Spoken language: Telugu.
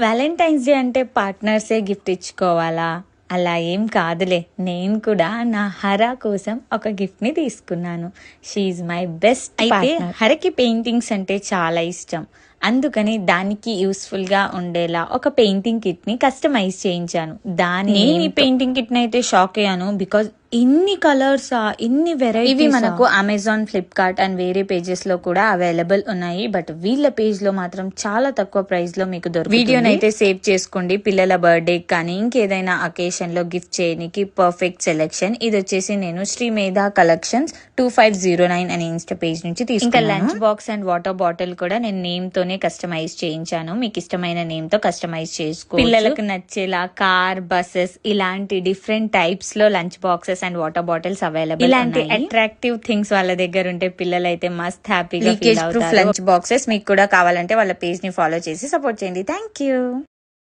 వ్యాలంటైన్స్ డే అంటే పార్ట్నర్సే గిఫ్ట్ ఇచ్చుకోవాలా? అలా ఏం కాదులే. నేను కూడా నా హరా కోసం ఒక గిఫ్ట్ని తీసుకున్నాను. She is my best. అయితే హరకి పెయింటింగ్స్ అంటే చాలా ఇష్టం. అందుకని దానికి యూస్ఫుల్గా ఉండేలా ఒక పెయింటింగ్ కిట్ని కస్టమైజ్ చేయించాను. నేను ఈ పెయింటింగ్ కిట్ని అయితే షాక్ అయ్యాను. బికాజ్ ఇన్ని కలర్స్, ఇన్ని వెరైటీ. ఇవి మనకు అమెజాన్, ఫ్లిప్కార్ట్ అండ్ వేరే పేజెస్ లో కూడా అవైలబుల్ ఉన్నాయి. బట్ వీళ్ళ పేజ్ లో మాత్రం చాలా తక్కువ ప్రైస్ లో మీకు దొరుకుతుంది. వీడియోని అయితే సేవ్ చేసుకోండి. పిల్లల బర్త్డే కానీ ఇంకేదైనా అకేషన్ లో గిఫ్ట్ చేయడానికి పర్ఫెక్ట్ సెలెక్షన్. ఇది వచ్చేసి నేను శ్రీ మేధా కలెక్షన్స్ 2509 అనే ఇన్స్టా పేజ్ నుంచి తీసుకున్నాను. ఇంకా lunch box and water bottle కూడా నేను నేమ్ తోనే కస్టమైజ్ చేయించాను. మీకు ఇష్టమైన నేమ్ తో కస్టమైజ్ చేసుకో. పిల్లలకు నచ్చేలా కార్, బస్సెస్ ఇలాంటి డిఫరెంట్ టైప్స్ లో lunch boxes and water bottles available. ఇలాంటి అట్రాక్టివ్ థింగ్స్ వాళ్ళ దగ్గర ఉంటే పిల్లలు అయితే మస్ట్ హ్యాపీగా ఫీల్ అవుతారు. లంచ్ బాక్సెస్ మీకు కూడా కావాలంటే వాళ్ళ పేజ్ ని ఫాలో చేసి సపోర్ట్ చేయండి. Thank you.